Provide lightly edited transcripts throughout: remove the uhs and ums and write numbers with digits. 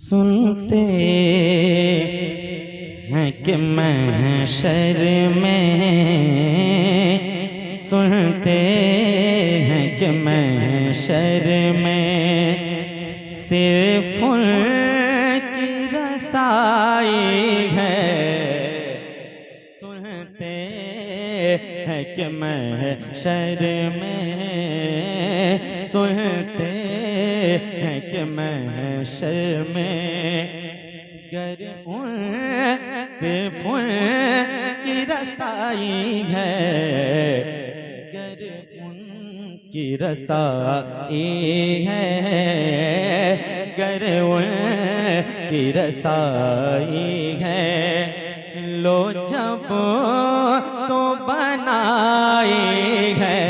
सुनते हैं कि महशर में, सुनते हैं कि महशर में सिर्फ उनकी रसाई है। सुनते हैं कि महशर में, सुनते हैं कि महशर में गर सिर्फ उनकी रसाई है, गर उनकी रसाई है, गर उनकी रसाई है। लो जब तो बनाई है,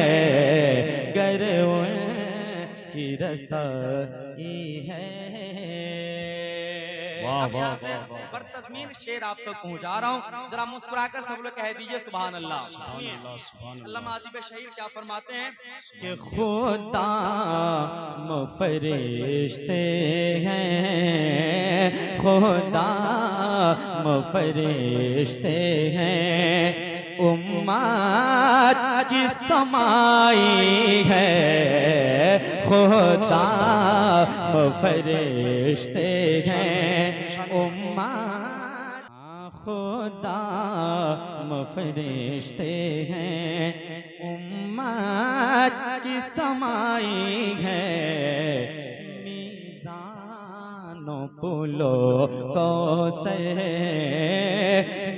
गर उनकी रसाई है। वाह वाह वाह, बरतस्मीन शेर आप तक पहुंचा रहा हूँ, जरा मुस्कुराकर सब लोग कह दीजिए सुभान अल्लाह। अल्लामा अदीब शहीर क्या फरमाते हैं कि खुदा फरिश्ते हैं, खुदा फरिश्ते हैं, उम्मत की समाई है, खुदा फरिश्ते हैं, उम्मत खुदा फरिश्ते हैं, उम्मत की समाई है। मीज़ानो पुलो कौसर,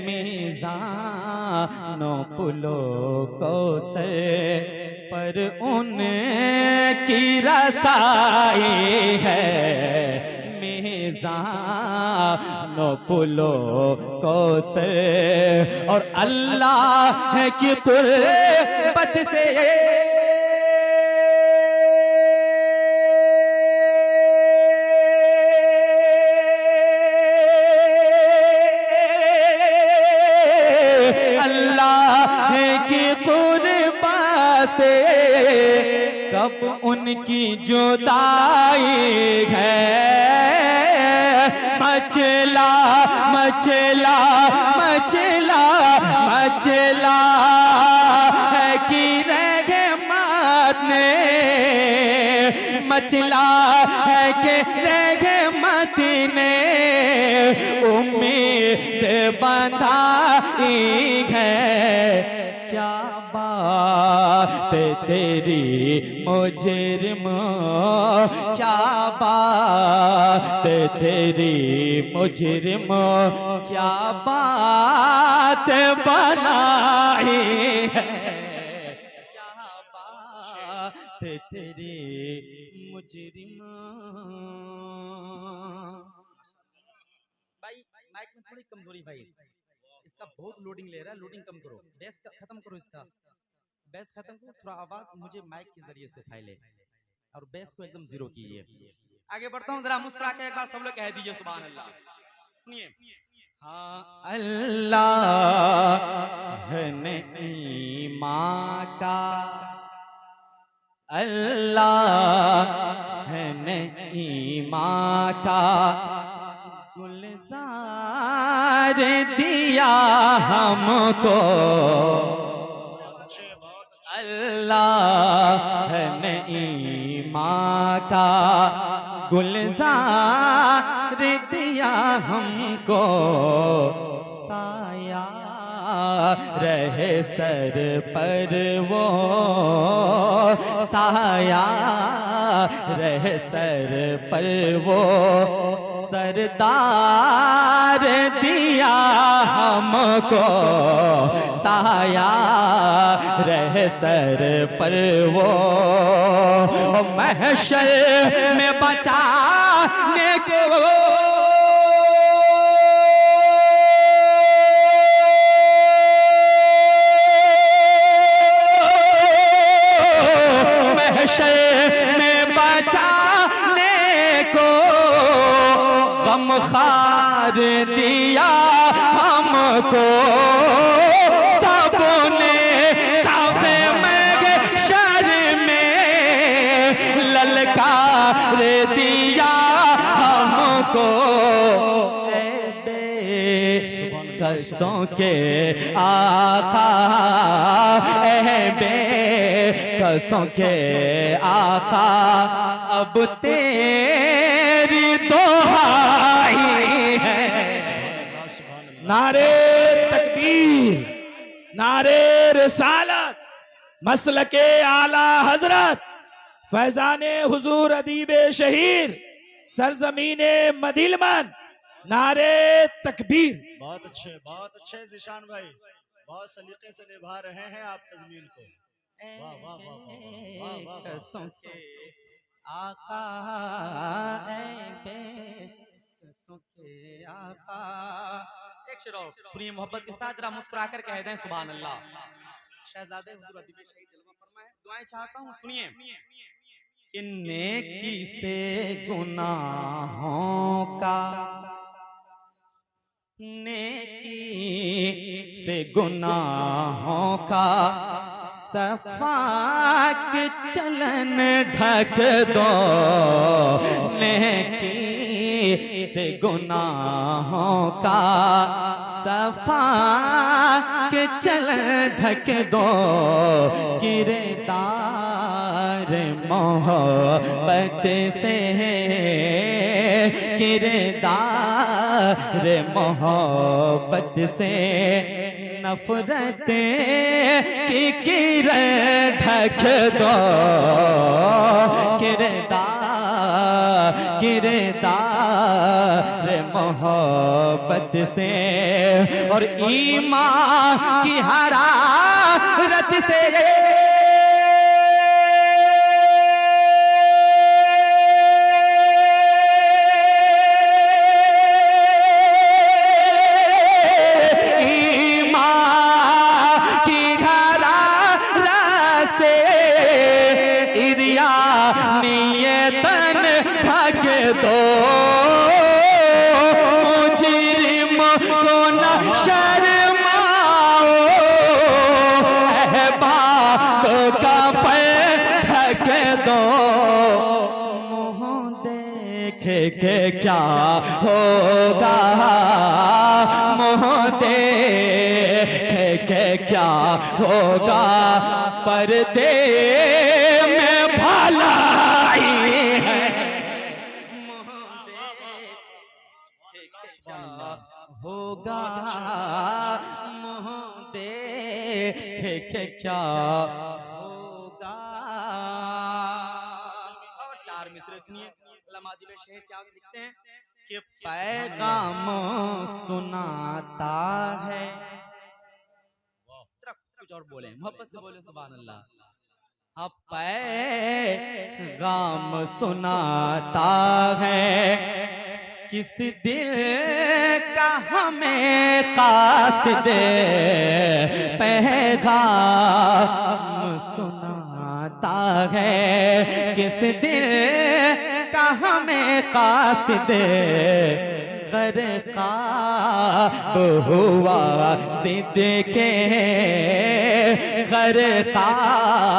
मीज़ानो पुलो कौसर पर उनकी रसाई है। मीज़ानो पुलो कौसर और अल्लाह की कुर्बत से से कब उनकी जुदाई है। मचला मचला मचला मचला है कि रहमत ने, मचला है कि रहमत ने उम्मीद बंधाई है। क्या बात तेरी मुजरिम, क्या बात तेरी मुजरिम, क्या बात बनाई है, क्या बात तेरी मुजरिम। भाई माइक में थोड़ी कमजोरी भाई, इसका बहुत लोडिंग ले रहा है, लोडिंग कम करो, बेस खत्म करो, इसका बेस खत्म करो, थोड़ा आवाज मुझे माइक के जरिए से फैले और बेस को एकदम जीरो कीजिए। आगे बढ़ता हूँ, जरा मुस्कुरा के एक बार सब लोग कह दीजिए सुभान अल्लाह। सुनिए, हाँ अल्लाह ने ईमान का, अल्लाह ने ईमान का गुलजार दिया हमको, अल्लाह ने ईमान का गुलजार दिया हमको। साया रहे सर पर वो, साया रहे सर पर वो, सरदार दिया हमको। साया रहे सर पर वो, महशर में बचाने को गमखार दिया हमको। सबने साफे महशर में ललकार दिया हमको। बेकसों के आका, बेकसों के आका, अब तेरी दुहाई है। नारे तकबीर, नारे रिसालत, मसलके आला हजरत, फैजाने हुजूर अदीबे शहीर, सरजमीने मदिलमन, नारे तकबीर। बहुत अच्छे जिशान भाई, बहुत सलीके से निभा रहे हैं आप तज़मीन को। वाह वाह वाह वाह वाह। बेकसों के आका, बेकसों के आका। एक शेर और सुनिए मोहब्बत के साथ, जरा मुस्कुरा कर कह दें सुभान अल्लाह। शहजादे हुजूर अदीबे शहीद जलवा फरमाए, दुआएं चाहता हूँ, सुनिए। कि नेकी से गुनाहों का, नेकी से गुनाहों का सफाक चलन ढक दो, नेकी से गुनाहों का सफाक चलन ढक दो, किरदार मोहब्बत से, किरदार मोहब्बत से नफरत की किरण ढक दो, किरदार मोहब्बत से और ईमान की हरारत से के क्या होगा, मुँह देख के क्या होगा, पर्दे में भलाई है, मुँह देख के क्या होगा, मुँह देख के क्या होगा। और चार मिसरे सुनिए। अदीबे शहीद क्या लिखते हैं कि पैगाम सुनाता है, कुछ और बोले, मोहब्बत से बोले सुभान अल्लाह। अब पैगाम सुनाता है, किस दिल का हमें कासिद पैगाम सुनाता है, किस दिल का हमें कासिद गरक़ाब हुआ जिद के, गरक़ाब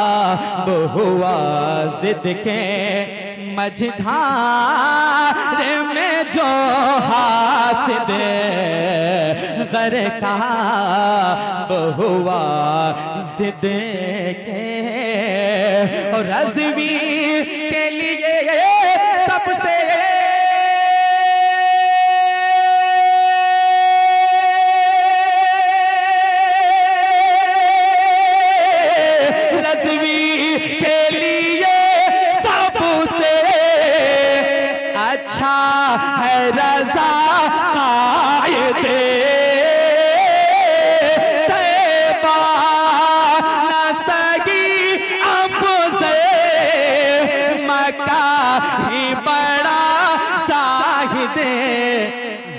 हुआ जिद के, मझधार में जो हासिद गरक़ाब हुआ जिद के, और रज़वी के लिए सबसे रज़वी के लिए सबसे अच्छा है रज़ा कायदे तैबा न सगी अफ़ज़े मक्का ही बड़ा साहिदे,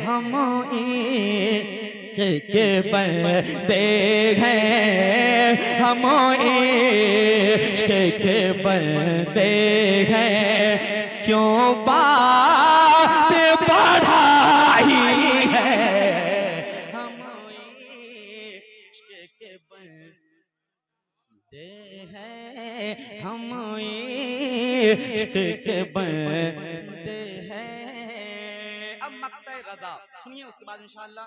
हम के बंदे हैं, हम इश्क़ के बंदे हैं, क्यों बात बढ़ाई है, हम इश्क़ के बंदे हैं, हम इश्क़ के बंदे हैं। अब मक्ता रजा सुनिए, उसके बाद इंशाअल्लाह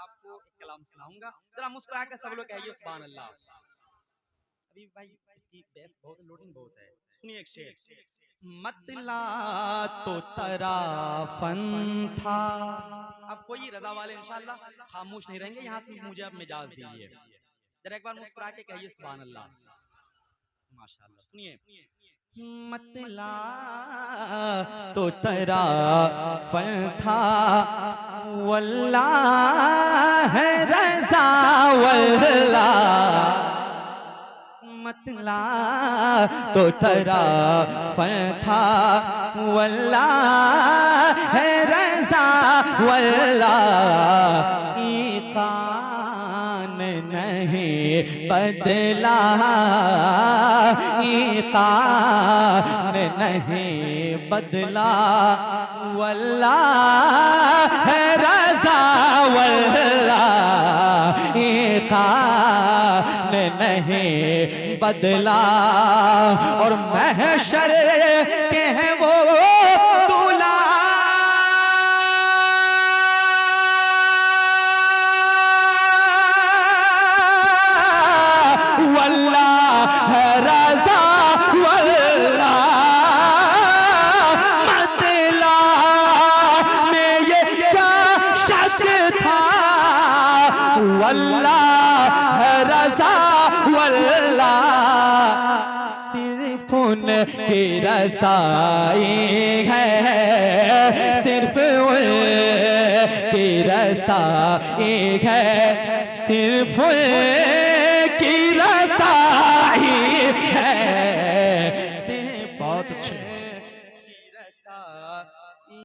आपको एक कलाम सुनाऊंगा, जरा मुस्कुरा कर सब लोग कहिए सुभान अल्लाह। अभी भाई इसकी बेस बहुत, लोडिंग बहुत है, सुनिए एक शेर। मतला तो तराफन था, अब कोई रजा वाले इंशाअल्लाह खामोश नहीं रहेंगे, यहाँ से मुझे अब मिजाज दीजिए, जरा एक बार मुस्कुरा के कहिए सुभान अल्लाह। माशाअल्लाह, सुनिए। मतला तो तराफन था, वल्लाह है रजा वल्लाह, मतला तो तराफन था, वल्लाह है रजा वल्लाह, ईकान नहीं बदला, ईकान नहीं बदला, वल्लाह है रजा वल्लाह, ईकान नहीं बदला। और महशर के हैं वो दूल्हा, वल्लाह है रजा वल्लाह, मतला में ये क्या शक था, वल्लाह है रजा वल्लाह, सिर्फ उनकी रज़ाई है, सिर्फ उनकी रज़ाई है, सिर्फ